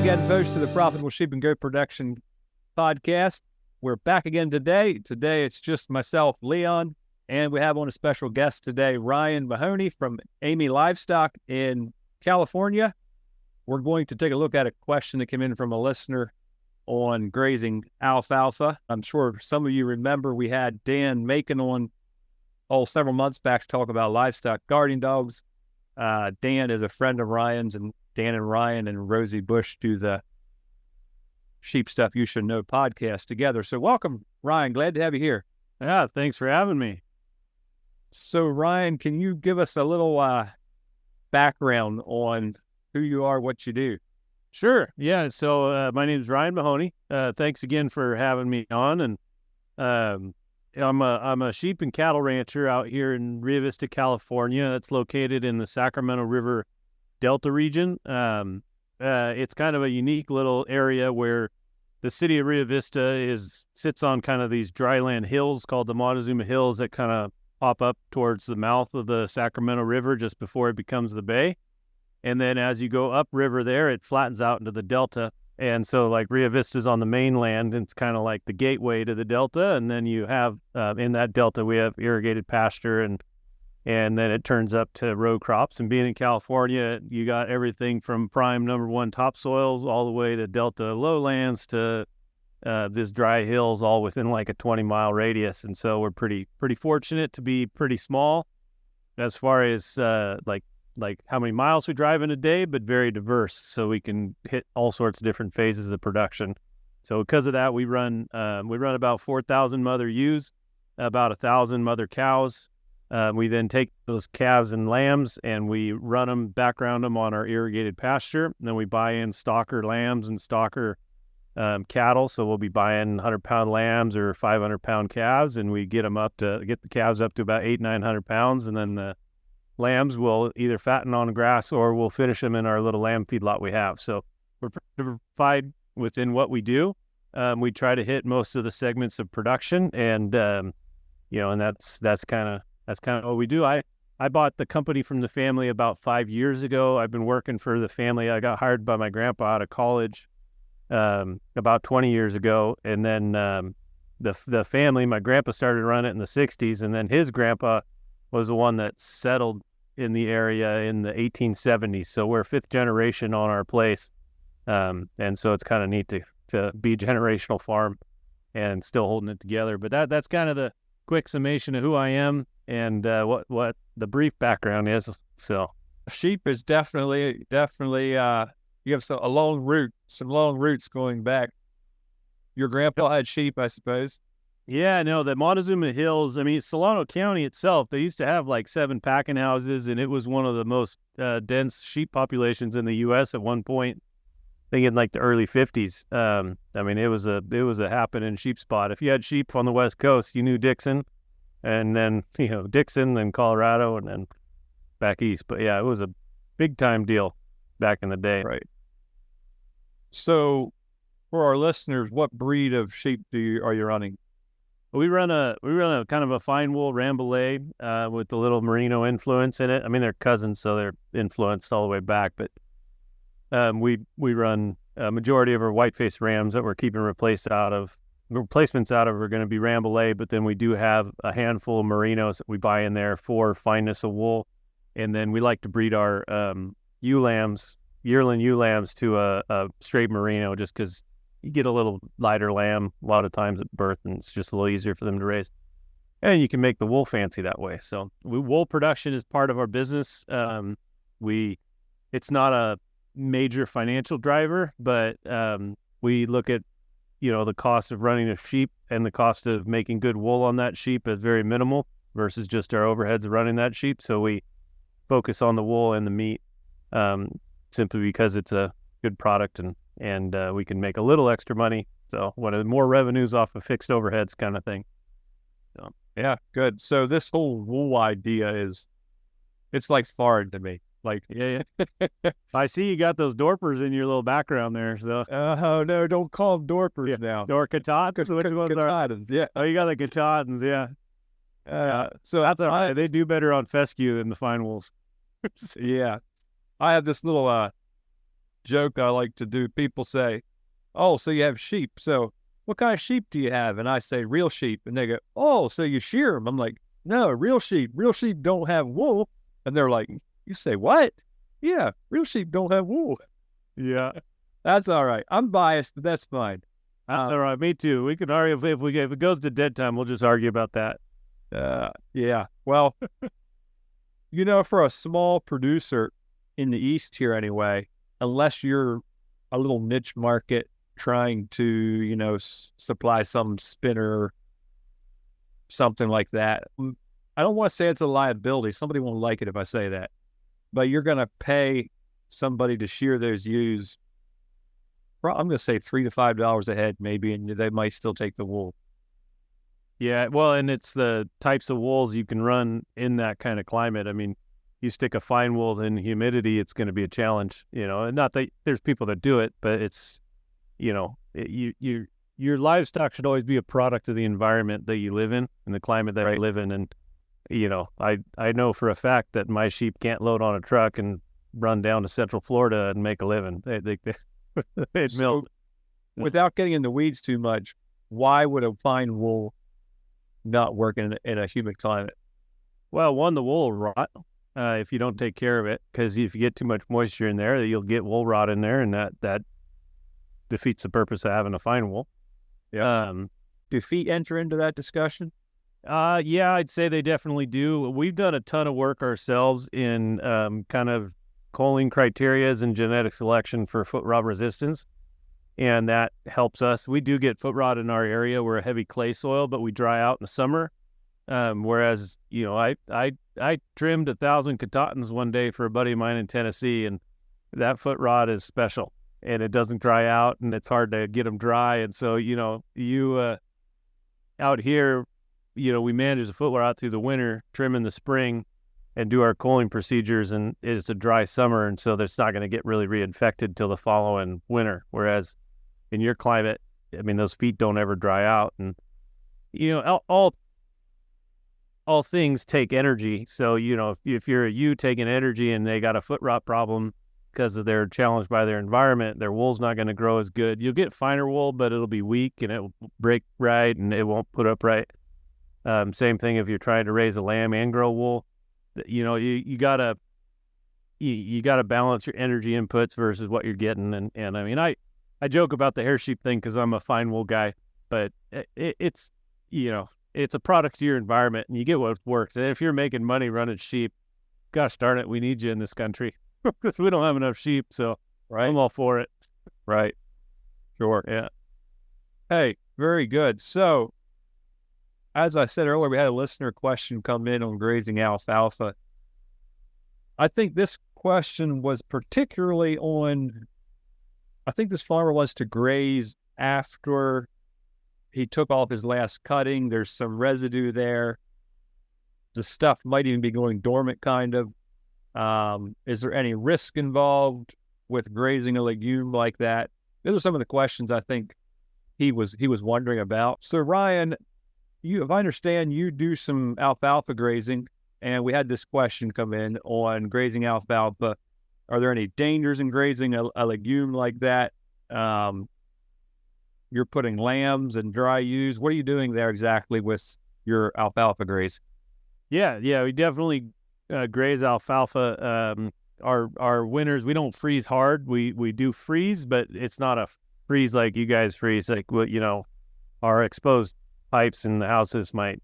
again, folks, to the Profitable Sheep and Goat Production Podcast. We're back again today. Today, it's just myself, Leon, and we have on a special guest today, Ryan Mahoney from Emigh Livestock in California. We're going to take a look at a question that came in from a listener on grazing alfalfa. I'm sure some of you remember we had Dan Macon on several months back to talk about livestock guarding dogs. Dan is a friend of Ryan's, and Dan and Ryan and Rosie Bush do the Sheep Stuff You Should Know podcast together. So welcome, Ryan. Glad to have you here. Yeah, thanks for having me. So, Ryan, can you give us a little background on who you are, what you do? Sure. Yeah. So my name is Ryan Mahoney. Thanks again for having me on. And I'm a sheep and cattle rancher out here in Rio Vista, California. That's located in the Sacramento River Delta region. It's kind of a unique little area where the city of Rio Vista sits on kind of these dryland hills called the Montezuma Hills that kind of pop up towards the mouth of the Sacramento River just before it becomes the bay. And then as you go upriver there, it flattens out into the Delta. And so like Rio Vista's on the mainland, and it's kind of like the gateway to the Delta. And then you have, in that Delta, we have irrigated pasture, and then it turns up to row crops. And being in California, you got everything from prime #1 topsoils all the way to Delta lowlands to this dry hills, all within like a 20-mile radius. And so we're pretty fortunate to be pretty small as far as like how many miles we drive in a day, but very diverse. So we can hit all sorts of different phases of production. So because of that, we run about 4,000 mother ewes, about 1,000 mother cows. We then take those calves and lambs and we run them, background them on our irrigated pasture. And then we buy in stocker lambs and stocker cattle. So we'll be buying 100-pound lambs or 500-pound calves, and we get the calves up to about 800-900 pounds. And then the lambs will either fatten on grass or we'll finish them in our little lamb feedlot we have. So we're diversified within what we do. We try to hit most of the segments of production, and and that's kind of what we do. I bought the company from the family about 5 years ago. I've been working for the family. I got hired by my grandpa out of college about 20 years ago, and then the family, my grandpa started running it in the 60s, and then his grandpa was the one that settled in the area in the 1870s. So we're fifth generation on our place. And so it's kind of neat to be generational farm and still holding it together. But that's kind of the quick summation of who I am and what the brief background is. So Sheep is definitely you have some long roots going back. Your grandpa had sheep, I suppose. Yeah, no, the Montezuma Hills, I mean, Solano County itself, they used to have like 7 packing houses, and it was one of the most dense sheep populations in the U.S. at one point, I think in like the early 50s. I mean, it was a happening sheep spot. If you had sheep on the West Coast, you knew Dixon, and then, Dixon, then Colorado, and then back east. But yeah, it was a big time deal back in the day. Right. So for our listeners, what breed of sheep are you running? We run a kind of a fine wool Rambouillet with a little merino influence in it. I mean, they're cousins, so they're influenced all the way back. But we run a majority of our white-faced rams that we're keeping replacements out of are going to be Rambouillet, but then we do have a handful of merinos that we buy in there for fineness of wool. And then we like to breed our yearling ewe lambs to a straight merino, just because you get a little lighter lamb a lot of times at birth, and it's just a little easier for them to raise. And you can make the wool fancy that way. So wool production is part of our business. It's not a major financial driver, but we look at, the cost of running a sheep and the cost of making good wool on that sheep as very minimal versus just our overheads of running that sheep. So we focus on the wool and the meat simply because it's a good product, and we can make a little extra money. So more revenues off of fixed overheads kind of thing. So, yeah, good. So this whole wool idea it's like foreign to me. Like, yeah. I see you got those Dorpers in your little background there. So, oh no, don't call them Dorpers now. Or Katahdins. Which ones are? Katahdins, yeah. Oh, you got the Katahdins, yeah. So that's all right. They do better on fescue than the fine wools. Yeah, I have this little joke I like to do. People say, "Oh, so you have sheep? So what kind of sheep do you have?" And I say, "Real sheep." And they go, "Oh, so you shear them?" I'm like, "No, real sheep. Real sheep don't have wool." And they're like, "You say what?" "Yeah, real sheep don't have wool." Yeah, That's all right. I'm biased, but that's fine. that's all right. Me too. We can argue if it goes to dead time, we'll just argue about that. Yeah. Well, for a small producer in the East here anyway, unless you're a little niche market trying to, supply some spinner, something like that. I don't want to say it's a liability. Somebody won't like it if I say that. But you're going to pay somebody to shear those ewes, I'm going to say $3 to $5 a head maybe, and they might still take the wool. Yeah, well, and it's the types of wools you can run in that kind of climate. I mean, you stick a fine wool in humidity, it's going to be a challenge, and not that there's people that do it, but it's, your livestock should always be a product of the environment that you live in and the climate that you live in. And, I know for a fact that my sheep can't load on a truck and run down to Central Florida and make a living. They'd milk. Without getting into weeds too much, why would a fine wool not work in a humid climate? Well, one, the wool will rot if you don't take care of it, because if you get too much moisture in there, you'll get wool rot in there, and that defeats the purpose of having a fine wool. Yeah. Do feet enter into that discussion? Yeah, I'd say they definitely do. We've done a ton of work ourselves in kind of culling criterias and genetic selection for foot rot resistance, and that helps us. We do get foot rot in our area. We're a heavy clay soil, but we dry out in the summer. Whereas, I trimmed 1,000 Katahdins one day for a buddy of mine in Tennessee, and that foot rot is special, and it doesn't dry out, and it's hard to get them dry. And so, out here, we manage the foot rot through the winter, trim in the spring, and do our culling procedures, and it's a dry summer, and so it's not going to get really reinfected till the following winter. Whereas in your climate, I mean, those feet don't ever dry out, and all things take energy. So if you're a ewe taking energy and they got a foot rot problem because of they're challenged by their environment, their wool's not going to grow as good. You'll get finer wool, but it'll be weak and it will break right and it won't put up right. Same thing if you're trying to raise a lamb and grow wool. You gotta balance your energy inputs versus what you're getting. And I mean, I joke about the hair sheep thing because I'm a fine wool guy, but it's a product to your environment, and you get what works. And if you're making money running sheep, gosh darn it, we need you in this country because we don't have enough sheep. So I'm all for it. Right. Sure. Yeah. Hey, very good. So, as I said earlier, we had a listener question come in on grazing alfalfa. I think this question was particularly I think this farmer wants to graze after he took off his last cutting. There's some residue there. The stuff might even be going dormant, kind of. Is there any risk involved with grazing a legume like that? Those are some of the questions I think he was wondering about. So, Ryan, if I understand, you do some alfalfa grazing, and we had this question come in on grazing alfalfa. Are there any dangers in grazing a legume like that? You're putting lambs and dry ewes. What are you doing there exactly with your alfalfa graze? Yeah, we definitely graze alfalfa. Our winters, we don't freeze hard. We do freeze, but it's not a freeze like you guys freeze. Like our exposed pipes in the houses might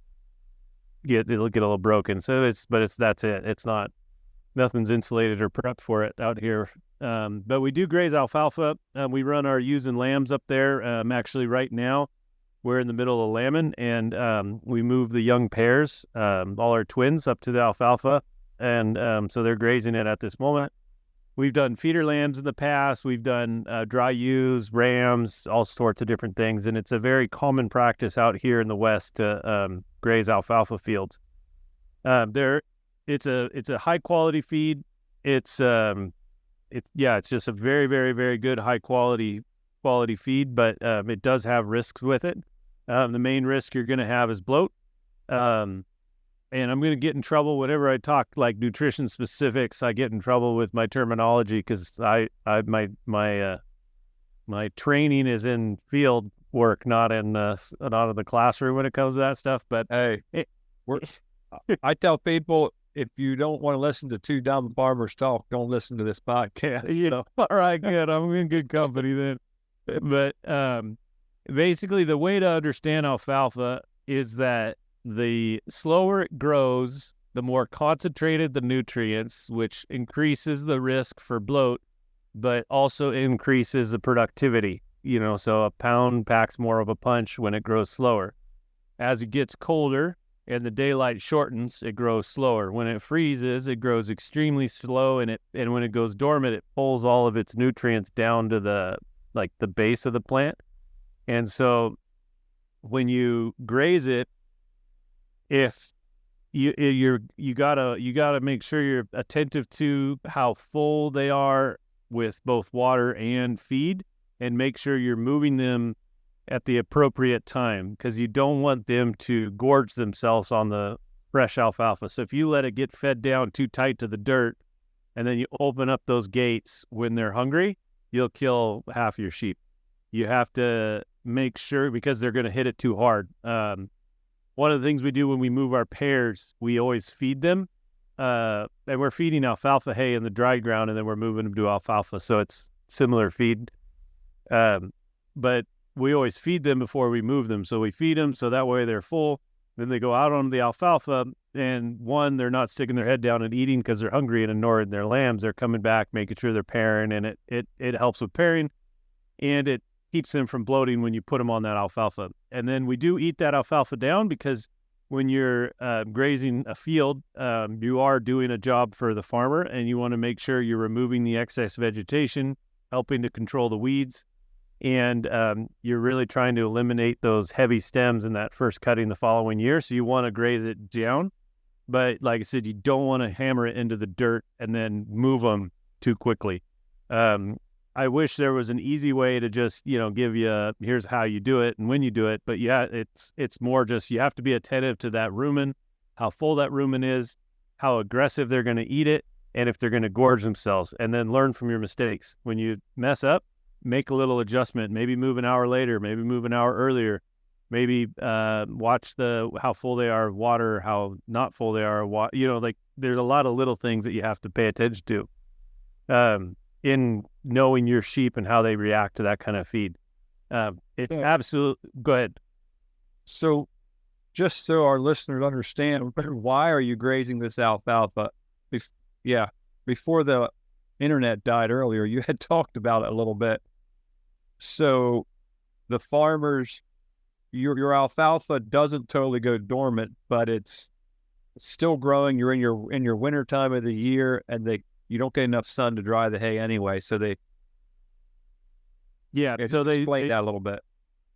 it'll get a little broken. So that's it. It's not, nothing's insulated or prepped for it out here. But we do graze alfalfa. We run our ewes and lambs up there. Actually right now we're in the middle of lambing, and we move the young pairs, all our twins, up to the alfalfa. And so they're grazing it at this moment. We've done feeder lambs in the past. We've done dry ewes, rams, all sorts of different things. And it's a very common practice out here in the West to graze alfalfa fields. It's a high quality feed. It's just a very, very, very good high quality feed, but it does have risks with it. The main risk you're going to have is bloat. and I'm going to get in trouble whenever I talk like nutrition specifics. I get in trouble with my terminology because my training is in field work, not in the classroom when it comes to that stuff. But hey, I tell people, if you don't want to listen to two dumb farmers talk, don't listen to this podcast. You know, all right, good. I'm in good company then. But basically, the way to understand alfalfa is that the slower it grows, the more concentrated the nutrients, which increases the risk for bloat, but also increases the productivity. You know, so a pound packs more of a punch when it grows slower. As it gets colder and the daylight shortens, it grows slower. When it freezes, it grows extremely slow, and when it goes dormant, it pulls all of its nutrients down to the base of the plant. And so when you graze it, if you gotta make sure you're attentive to how full they are with both water and feed, and make sure you're moving them at the appropriate time, because you don't want them to gorge themselves on the fresh alfalfa. So if you let it get fed down too tight to the dirt, and then you open up those gates when they're hungry, you'll kill half your sheep. You have to make sure, because they're going to hit it too hard. One of the things we do when we move our pairs, we always feed them. And we're feeding alfalfa hay in the dry ground, and then we're moving them to alfalfa. So it's similar feed. But we always feed them before we move them. So we feed them so that way they're full. Then they go out on the alfalfa, and one, they're not sticking their head down and eating because they're hungry, and ignoring their lambs. They're coming back, making sure they're pairing, and it helps with pairing, and it keeps them from bloating when you put them on that alfalfa. And then we do eat that alfalfa down, because when you're grazing a field, you are doing a job for the farmer, and you want to make sure you're removing the excess vegetation, helping to control the weeds. And you're really trying to eliminate those heavy stems in that first cutting the following year. So you want to graze it down. But like I said, you don't want to hammer it into the dirt and then move them too quickly. I wish there was an easy way to just, give you here's how you do it and when you do it. But yeah, it's more just, you have to be attentive to that rumen, how full that rumen is, how aggressive they're going to eat it, and if they're going to gorge themselves, and then learn from your mistakes. When you mess up, make a little adjustment, maybe move an hour later, maybe move an hour earlier, maybe watch how full they are of water, how not full they are of water. There's a lot of little things that you have to pay attention to in knowing your sheep and how they react to that kind of feed. It's absolute. Go ahead. So just so our listeners understand, why are you grazing this alfalfa? Before the internet died earlier, you had talked about it a little bit. So the farmers, your alfalfa doesn't totally go dormant, but it's still growing. You're in your winter time of the year, and you don't get enough sun to dry the hay anyway. So they explain that a little bit.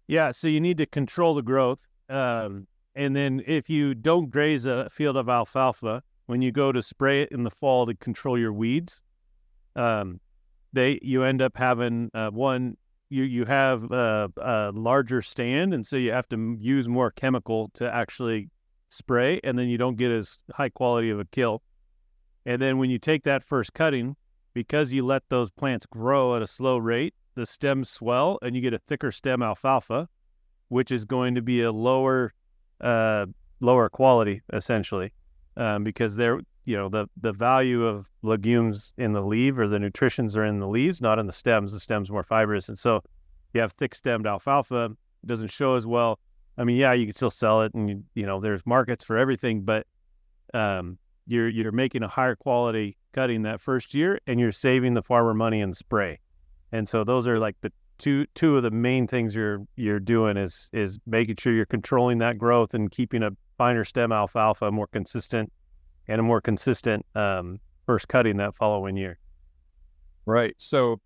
Yeah, so you need to control the growth. And then if you don't graze a field of alfalfa, when you go to spray it in the fall to control your weeds, you end up having you have a larger stand, and so you have to use more chemical to actually spray, and then you don't get as high quality of a kill. And then when you take that first cutting, because you let those plants grow at a slow rate, the stems swell, and you get a thicker stem alfalfa, which is going to be a lower quality, essentially, because they're the value of legumes in the leaf, or the nutritions are in the leaves, not in the stems. The stem's more fibrous. And so you have thick-stemmed alfalfa. It doesn't show as well. I mean, yeah, you can still sell it, and there's markets for everything, but you're making a higher quality cutting that first year, and you're saving the farmer money in spray. And so those are like the two of the main things you're doing is making sure you're controlling that growth and keeping a finer stem alfalfa more consistent, and a more consistent first cutting that following year. Right. So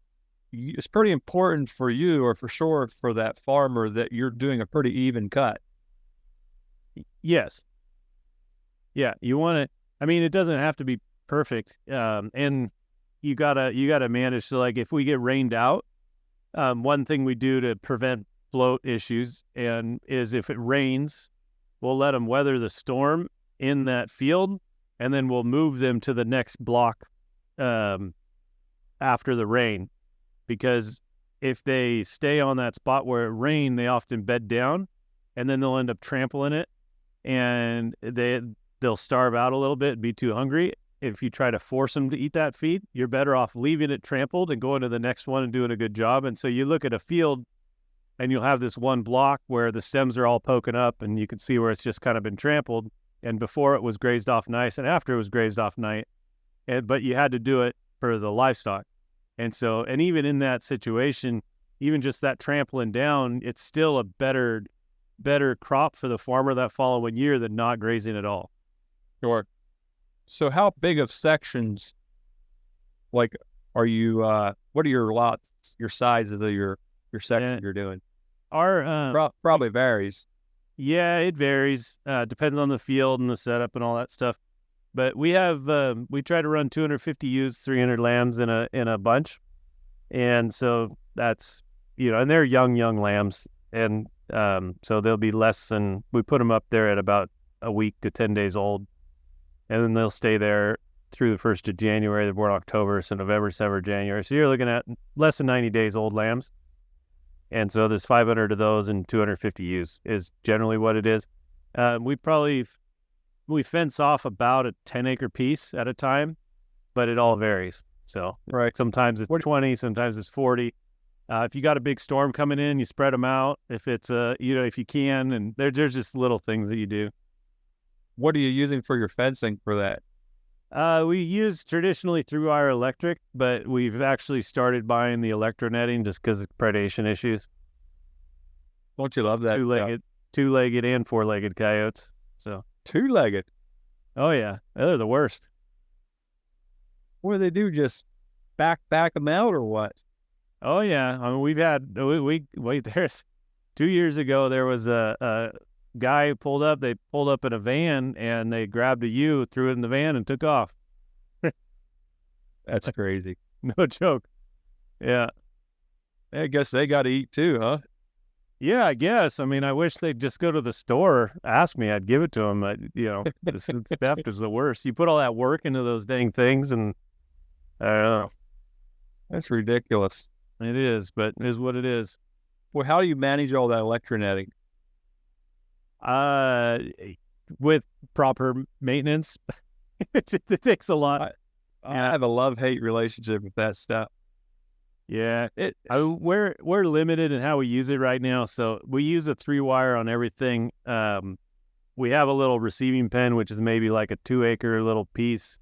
it's pretty important for you, or for sure for that farmer, that you're doing a pretty even cut. Yes. Yeah. You want to, it doesn't have to be perfect. And you gotta manage. So like if we get rained out, one thing we do to prevent bloat issues is if it rains, we'll let them weather the storm, in that field, and then we'll move them to the next block after the rain, because if they stay on that spot where it rained, they often bed down, and then they'll end up trampling it, and they'll starve out a little bit and be too hungry. If you try to force them to eat that feed, you're better off leaving it trampled and going to the next one and doing a good job. And so you look at a field and you'll have this one block where the stems are all poking up and you can see where it's just kind of been trampled. And before it was grazed off nice, and after it was grazed off nice, but you had to do it for the livestock. And so, and even in that situation, even just that trampling down, it's still a better crop for the farmer that following year than not grazing at all. Sure. So how big of sections, like, are you, what are your lots, your sizes of your section you're doing? Our probably varies. Yeah, it varies. Depends on the field and the setup and all that stuff. But we have we try to run 250 ewes, 300 lambs in a bunch, and so that's, you know, and they're young lambs, and so they'll be less than, we put them up there at about a week to 10 days old, and then they'll stay there through the 1st of January. They're born October, so November, December, January. So you're looking at less than 90 days old lambs. And so there's 500 of those and 250 ewes is generally what it is. We fence off about a 10-acre piece at a time, but it all varies. So right, sometimes it's 20, sometimes it's 40. If you got a big storm coming in, you spread them out. If it's if you can, and there's just little things that you do. What are you using for your fencing for that? We use traditionally through-wire electric, but we've actually started buying the electronetting just because of predation issues. Don't you love that? Two-legged and four-legged coyotes. So two-legged. Oh yeah, they're the worst. What do they do? Just back them out or what? Oh yeah, I mean we've had there's 2 years ago there was a guy who pulled up. They pulled up in a van and they grabbed a ewe, threw it in the van, and took off. That's crazy. No joke. Yeah. I guess they got to eat too, huh? Yeah, I guess. I mean, I wish they'd just go to the store, ask me, I'd give it to them. But, this theft is the worst. You put all that work into those dang things, and I don't know. That's ridiculous. It is, but it is what it is. Well, how do you manage all that electronetting? With proper maintenance. It takes a lot. I have a love-hate relationship with that stuff. Yeah, we're limited in how we use it right now. So we use a 3-wire on everything. We have a little receiving pen, which is maybe like a 2-acre little piece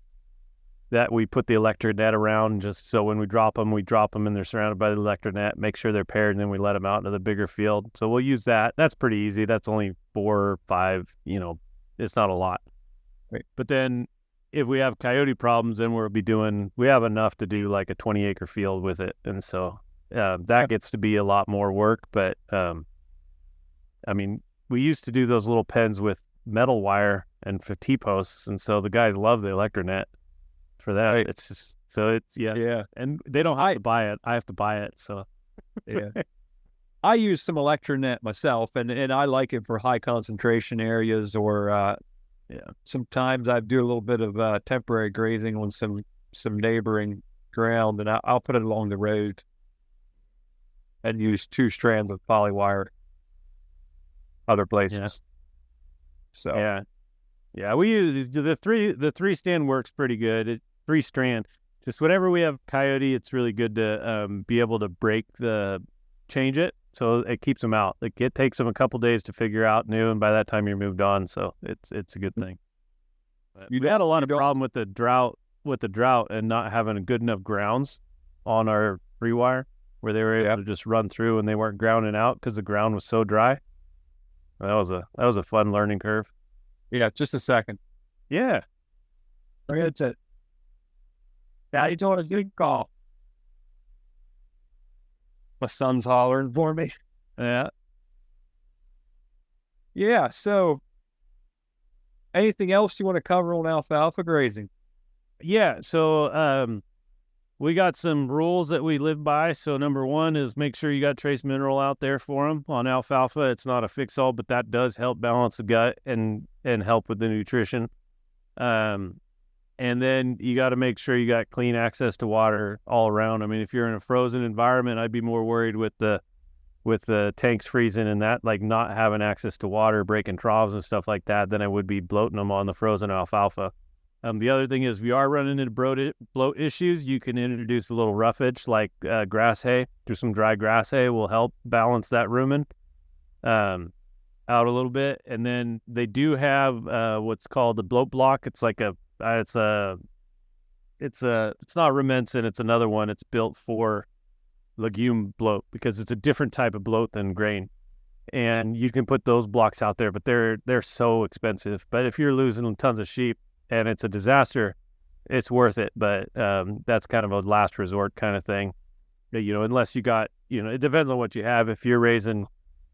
that we put the electric net around, just so when we drop them and they're surrounded by the electric net, make sure they're paired, and then we let them out into the bigger field. So we'll use that. That's pretty easy. That's only 4 or 5, it's not a lot. Right. But then if we have coyote problems, then we have enough to do like a 20-acre field with it. And so that gets to be a lot more work. But I mean, we used to do those little pens with metal wire and T-posts. And so the guys love the electric net for that. Right. It's just, so it's, yeah. And they don't have to buy it. I have to buy it. So yeah. I use some electronet myself, and I like it for high concentration areas, or sometimes I do a little bit of temporary grazing on some neighboring ground, and I'll put it along the road and use 2 strands of polywire other places. Yeah. So yeah, we use the 3 stand works pretty good. 3 strand, just whenever we have coyote, it's really good to be able to change it, so it keeps them out. Like, it takes them a couple days to figure out new, and by that time you're moved on. So it's a good thing. We had a lot of problem with the drought and not having good enough grounds on our 3-wire, where they were able to just run through and they weren't grounding out because the ground was so dry. That was a fun learning curve. Yeah, just a second. Yeah. That's it. Daddy told us good call. My son's hollering for me. Yeah. Yeah, so anything else you want to cover on alfalfa grazing? Yeah, so we got some rules that we live by. So number one is make sure you got trace mineral out there for them on alfalfa. It's not a fix-all, but that does help balance the gut and help with the nutrition. And then you got to make sure you got clean access to water all around. I mean, if you're in a frozen environment, I'd be more worried with the tanks freezing and that, like not having access to water, breaking troughs and stuff like that, than I would be bloating them on the frozen alfalfa. The other thing is, if you are running into bloat issues, you can introduce a little roughage like grass hay. Just some dry grass hay will help balance that rumen out a little bit. And then they do have what's called the bloat block. It's like it's not Rumensin. It's another one. It's built for legume bloat because it's a different type of bloat than grain. And you can put those blocks out there, but they're so expensive. But if you're losing tons of sheep and it's a disaster, it's worth it. But that's kind of a last resort kind of thing. Unless you got, it depends on what you have. If you're raising,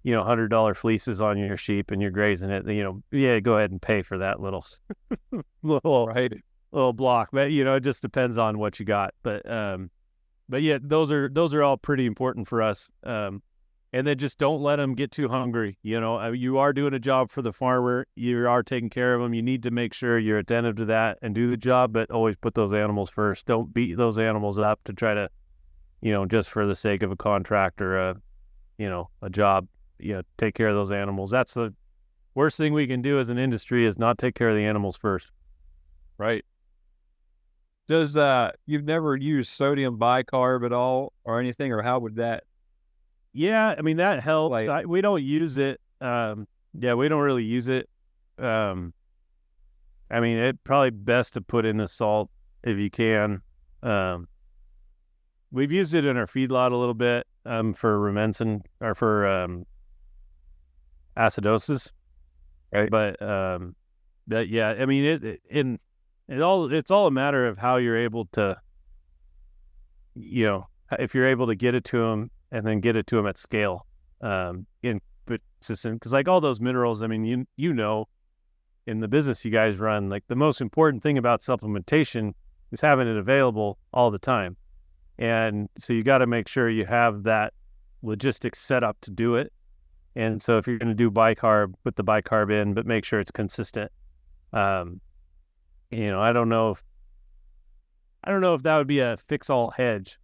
$100 fleeces on your sheep and you're grazing it, go ahead and pay for that little block. But it just depends on what you got. But yeah, those are all pretty important for us. And then just don't let them get too hungry. You are doing a job for the farmer. You are taking care of them. You need to make sure you're attentive to that and do the job, but always put those animals first. Don't beat those animals up to try to, just for the sake of a contract or a job. Take care of those animals. That's the worst thing we can do as an industry, is not take care of the animals first. Right. Does you've never used sodium bicarb at all or anything, or how would that? Yeah, I mean, that helps. We don't use it. We don't really use it. I mean, it's probably best to put in the salt if you can. We've used it in our feedlot a little bit for Rumensin or for acidosis. Right. But yeah, I mean, it's all a matter of how you're able to, if you're able to get it to them and then get it to them at scale, because like all those minerals, I mean, in the business you guys run, like the most important thing about supplementation is having it available all the time. And so you got to make sure you have that logistics set up to do it. And so if you're going to do bicarb, put the bicarb in, but make sure it's consistent. I don't know if that would be a fix-all hedge.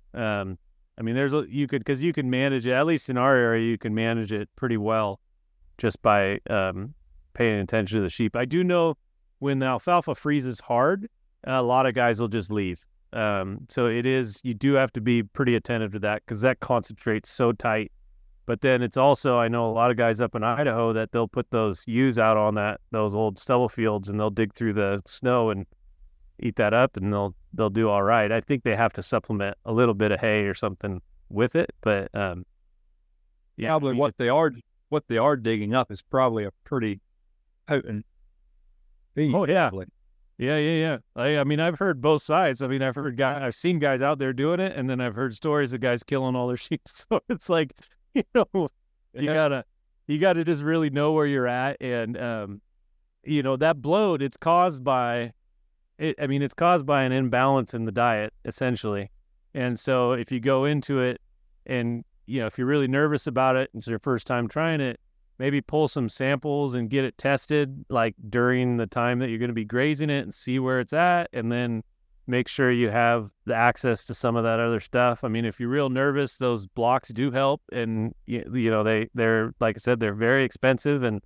I mean, because you can manage it, at least in our area, you can manage it pretty well just by paying attention to the sheep. I do know when the alfalfa freezes hard, a lot of guys will just leave. So you do have to be pretty attentive to that, because that concentrates so tight. But then it's also, I know a lot of guys up in Idaho that they'll put those ewes out on those old stubble fields, and they'll dig through the snow and eat that up, and they'll do all right. I think they have to supplement a little bit of hay or something with it, but probably what they are digging up is probably a pretty potent feed. Oh yeah, probably. Yeah. I mean, I've heard both sides. I mean, I've seen guys out there doing it, and then I've heard stories of guys killing all their sheep. So it's like, you gotta just really know where you're at, and that bloat, it's caused by an imbalance in the diet, essentially. And so if you go into it and, if you're really nervous about it, it's your first time trying it, maybe pull some samples and get it tested, like during the time that you're going to be grazing it, and see where it's at, and then make sure you have the access to some of that other stuff. I mean, if you're real nervous, those blocks do help, and they're, like I said, they're very expensive, and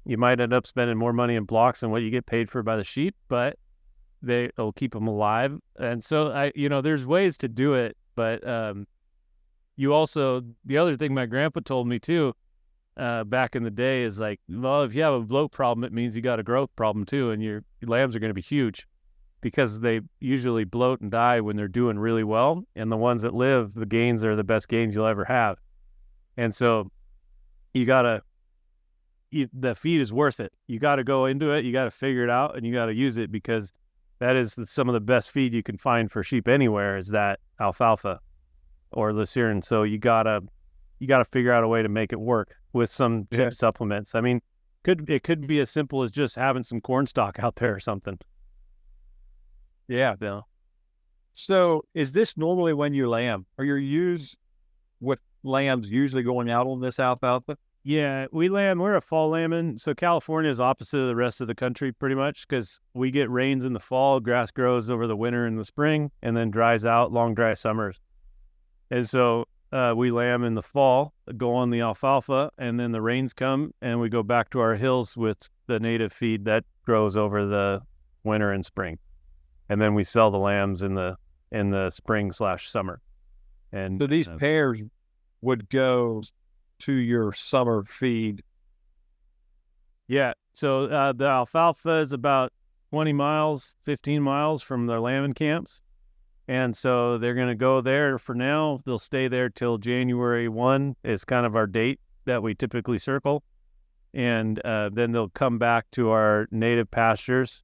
you might end up spending more money in blocks than what you get paid for by the sheep, but they'll keep them alive. And so there's ways to do it, but the other thing my grandpa told me too, back in the day, is like, well, if you have a bloat problem, it means you got a growth problem too, and your lambs are going to be huge, because they usually bloat and die when they're doing really well, and the ones that live, the gains are the best gains you'll ever have. And so the feed is worth it. You got to go into it, you got to figure it out, and you got to use it, because that is some of the best feed you can find for sheep anywhere, is that alfalfa or lucerne. So you gotta figure out a way to make it work with some cheap supplements. I mean, it could be as simple as just having some corn stalk out there or something. Yeah. So is this normally when you lamb? Are your ewes with lambs usually going out on this alfalfa? Yeah, we're a fall lambing. So California is opposite of the rest of the country pretty much because we get rains in the fall, grass grows over the winter and the spring, and then dries out, long dry summers. And so we lamb in the fall, go on the alfalfa, and then the rains come and we go back to our hills with the native feed that grows over the winter and spring. And then we sell the lambs in the spring/summer. And So these pairs would go to your summer feed. Yeah. So the alfalfa is about 20 miles, 15 miles from the lambing camps. And so they're going to go there for now. They'll stay there till January 1 is kind of our date that we typically circle. And then they'll come back to our native pastures.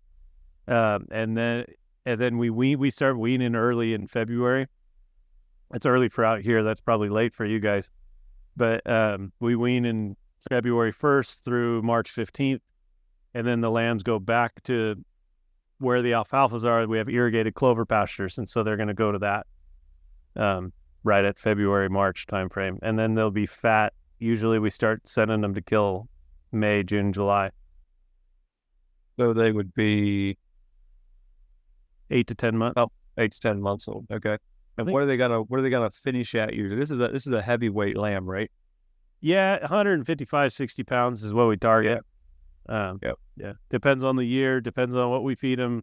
And then we start weaning early in February. It's early for out here. That's probably late for you guys. But we wean in February 1st through March 15th. And then the lambs go back to where the alfalfas are. We have irrigated clover pastures. And so they're going to go to that right at February, March timeframe. And then they'll be fat. Usually we start sending them to kill May, June, July. So they would be 8 to 10 months. Oh, 8 to 10 months old. Okay. And what are they gonna finish at usually? This is a heavyweight lamb, right? Yeah, 155, 60 pounds is what we target. Yeah. Depends on the year, depends on what we feed them.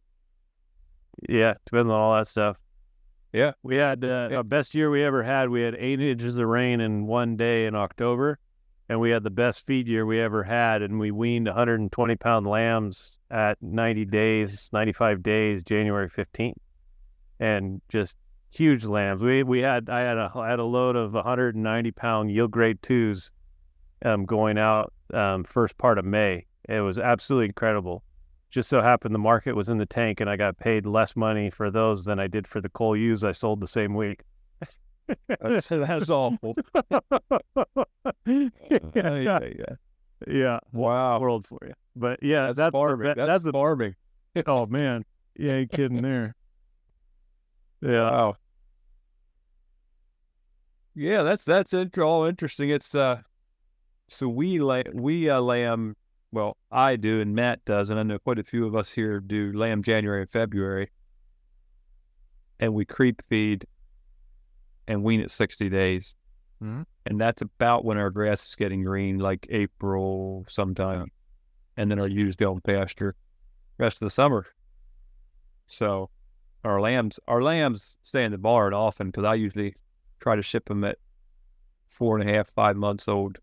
Yeah, depends on all that stuff. Yeah. We had our best year we ever had. We had 8 inches of rain in one day in October, and we had the best feed year we ever had, and we weaned 120-pound lambs at 90 days, 95 days, January 15th, and just huge lambs. I had a load of 190-pound yield grade 2s going out first part of May. It was absolutely incredible. Just so happened the market was in the tank, and I got paid less money for those than I did for the coal ewes I sold the same week. That's awful. Yeah. Wow. World for you. But yeah, that's farming. That's the farming. Oh man, you ain't kidding there. Yeah. Wow. Yeah, that's all interesting. It's so we lamb. Well, I do, and Matt does, and I know quite a few of us here do lamb January and February, and we creep feed and wean at 60 days, and that's about when our grass is getting green, like April sometime, and then our ewes go on pasture rest of the summer. So our lambs stay in the barn often because I usually try to ship them at 4.5, 5 months old,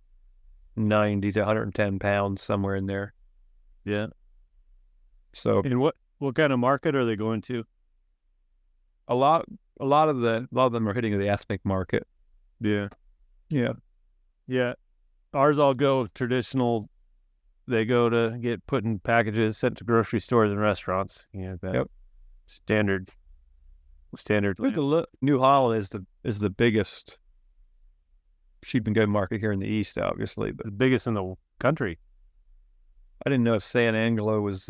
90 to 110 pounds, somewhere in there. Yeah. So, and what kind of market are they going to? a lot of them are hitting the ethnic market. Yeah. Yeah. Yeah. Ours all go traditional. They go to get put in packages, sent to grocery stores and restaurants. That standard. New Holland is the biggest sheep and goat market here in the East, obviously, but the biggest in the country. I didn't know if San Angelo was.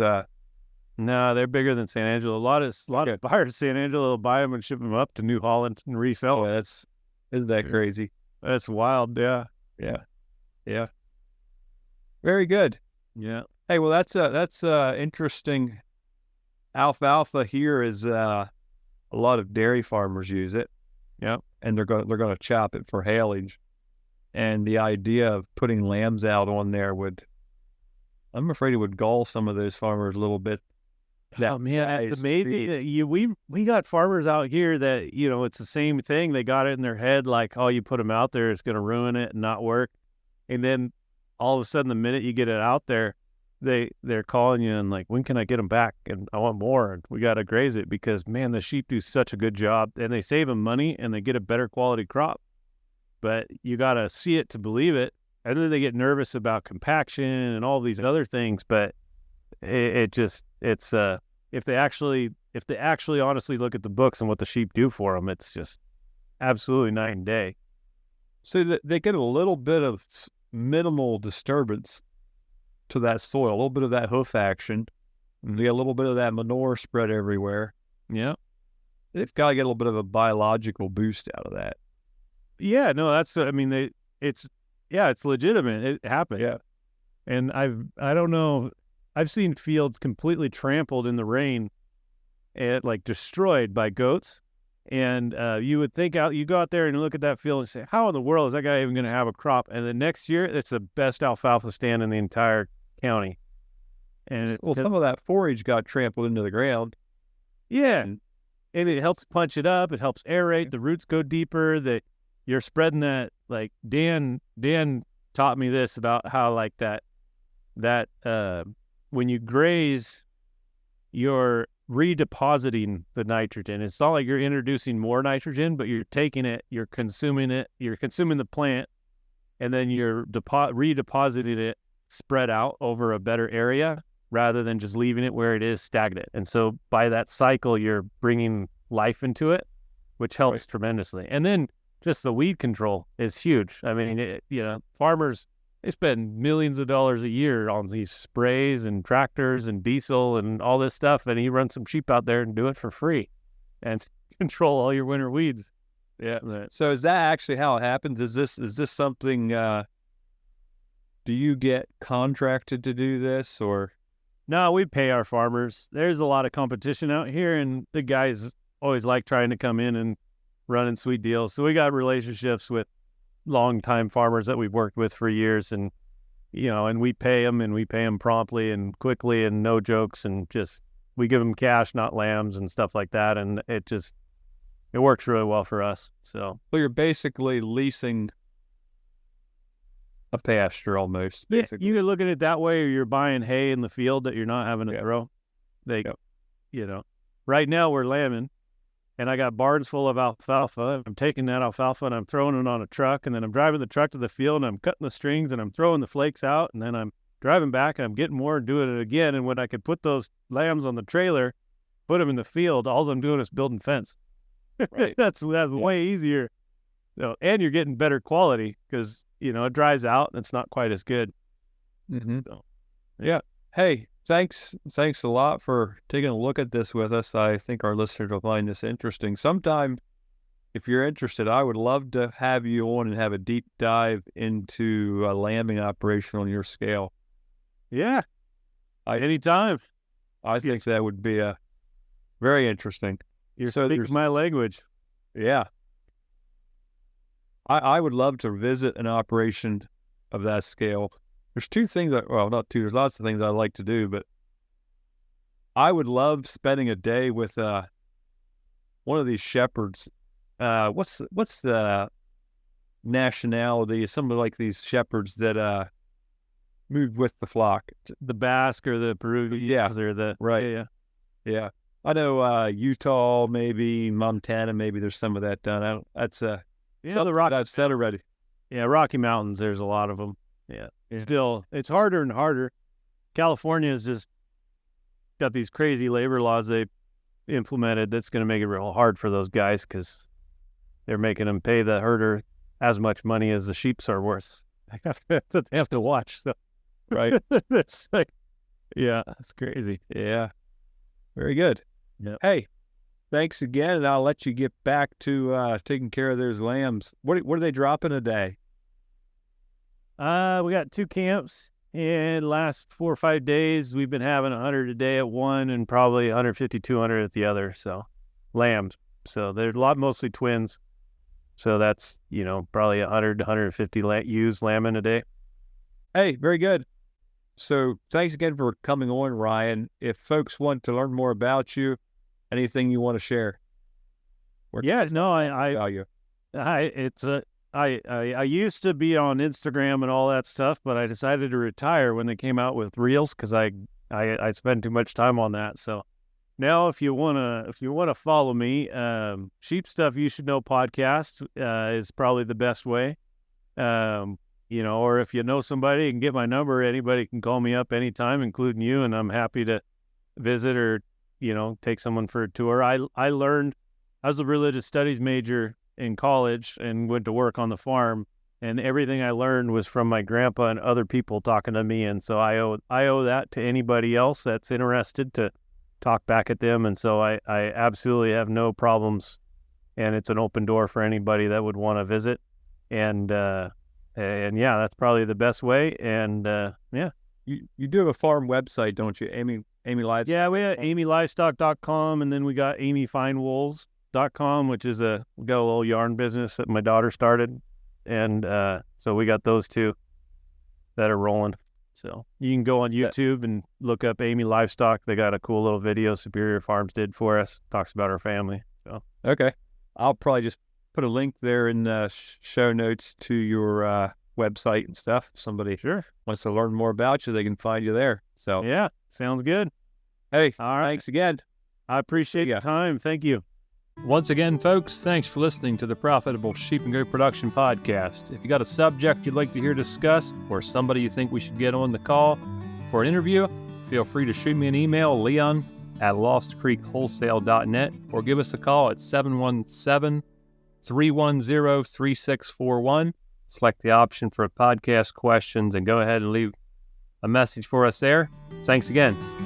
No, they're bigger than San Angelo. A lot of buyers of San Angelo will buy them and ship them up to New Holland and resell them. Isn't that crazy? That's wild. Yeah. Yeah. Very good. Yeah. Hey, well, that's interesting. Alfalfa here is a lot of dairy farmers use it. Yeah. And they're going to chop it for haylage. And the idea of putting lambs out on there I'm afraid it would gall some of those farmers a little bit. Oh man, it's amazing. We got farmers out here that, it's the same thing. They got it in their head like, oh, you put them out there, it's going to ruin it and not work. And then all of a sudden, the minute you get it out there, they're calling you and like, when can I get them back? And I want more. And we got to graze it because, man, the sheep do such a good job and they save them money and they get a better quality crop. But you got to see it to believe it. And then they get nervous about compaction and all these other things. But if they actually honestly look at the books and what the sheep do for them, it's just absolutely night and day. So they get a little bit of minimal disturbance to that soil, a little bit of that hoof action. They get a little bit of that manure spread everywhere. Yeah. they've got to get a little bit of a biological boost out of that. Yeah, no, that's, I mean, it's legitimate. It happens. Yeah. And I don't know, I've seen fields completely trampled in the rain and like destroyed by goats. And you would think you go out there and look at that field and say, how in the world is that guy even going to have a crop? And the next year, it's the best alfalfa stand in the entire county. And some of that forage got trampled into the ground. Yeah. And it helps punch it up. It helps aerate. The roots go deeper. You're spreading that, like Dan taught me this about how like that when you graze, you're redepositing the nitrogen. It's not like you're introducing more nitrogen, but you're taking it, you're consuming the plant, and then you're redepositing it spread out over a better area rather than just leaving it where it is stagnant. And so by that cycle, you're bringing life into it, which helps tremendously. And then just the weed control is huge. I mean, farmers, they spend millions of dollars a year on these sprays and tractors and diesel and all this stuff. And you run some sheep out there and do it for free and control all your winter weeds. Yeah. So is that actually how it happens? Is this something, do you get contracted to do this or? No, we pay our farmers. There's a lot of competition out here and the guys always like trying to come in and running sweet deals. So we got relationships with longtime farmers that we've worked with for years, and and we pay them promptly and quickly and no jokes, and just we give them cash, not lambs and stuff like that, and it works really well for us. So you're basically leasing a pasture almost. Yeah, you can look at it that way, or you're buying hay in the field that you're not having to throw. Right now we're lambing. And I got barns full of alfalfa. I'm taking that alfalfa and I'm throwing it on a truck. And then I'm driving the truck to the field and I'm cutting the strings and I'm throwing the flakes out. And then I'm driving back and I'm getting more and doing it again. And when I could put those lambs on the trailer, put them in the field, all I'm doing is building fence. Right. that's way easier. And you're getting better quality because, it dries out and it's not quite as good. Mm-hmm. So, yeah. Hey, thanks a lot for taking a look at this with us. I think our listeners will find this interesting. Sometime, if you're interested, I would love to have you on and have a deep dive into a lambing operation on your scale. Yeah, anytime. I think that would be very interesting. You're speaking my language. Yeah. I would love to visit an operation of that scale. There's two things there's lots of things I like to do, but I would love spending a day with one of these shepherds. What's the nationality? Some of like these shepherds that move with the flock. The Basque or the Peruvians or the right. Yeah. I know Utah, maybe Montana, maybe there's some of that done. The Rocky I've said already. Yeah, Rocky Mountains, there's a lot of them. Yeah. Still, it's harder and harder. California has just got these crazy labor laws they implemented that's going to make it real hard for those guys because they're making them pay the herder as much money as the sheeps are worth. They have to watch. So. Right. It's like, yeah, it's crazy. Yeah. Very good. Yeah. Hey, thanks again, and I'll let you get back to taking care of those lambs. What are they dropping a day? We got 2 camps, and last 4 or 5 days, we've been having 100 a day at one and probably 150, 200 at the other. So lambs. So they're mostly twins. So that's, probably 100 to 150 ewes lambing a day. Hey, very good. So thanks again for coming on, Ryan. If folks want to learn more about you, anything you want to share? I used to be on Instagram and all that stuff, but I decided to retire when they came out with Reels because I spend too much time on that. So now, if you wanna follow me, Sheep Stuff You Should Know podcast is probably the best way. Or if you know somebody, you can get my number. Anybody can call me up anytime, including you, and I'm happy to visit or take someone for a tour. I was a religious studies major in college and went to work on the farm, and everything I learned was from my grandpa and other people talking to me. And so I owe that to anybody else that's interested to talk back at them. And so I absolutely have no problems, and it's an open door for anybody that would want to visit. And yeah, that's probably the best way. And yeah. You do have a farm website, don't you? Emigh Livestock? Yeah, we have emighlivestock.com, and then we got emighfinewools.com, which is we got a little yarn business that my daughter started. And so we got those two that are rolling. So you can go on YouTube and look up Emigh Livestock. They got a cool little video Superior Farms did for us. Talks about our family. So okay. I'll probably just put a link there in the show notes to your website and stuff. If somebody wants to learn more about you, they can find you there. So yeah, sounds good. Hey, all right. Thanks again. I appreciate the time. Thank you. Once again, folks, thanks for listening to the Profitable Sheep and Goat Production Podcast. If you got a subject you'd like to hear discussed, or somebody you think we should get on the call for an interview, feel free to shoot me an email, leon@lostcreekwholesale.net, or give us a call at 717-310-3641. Select the option for podcast questions and go ahead and leave a message for us there. Thanks again.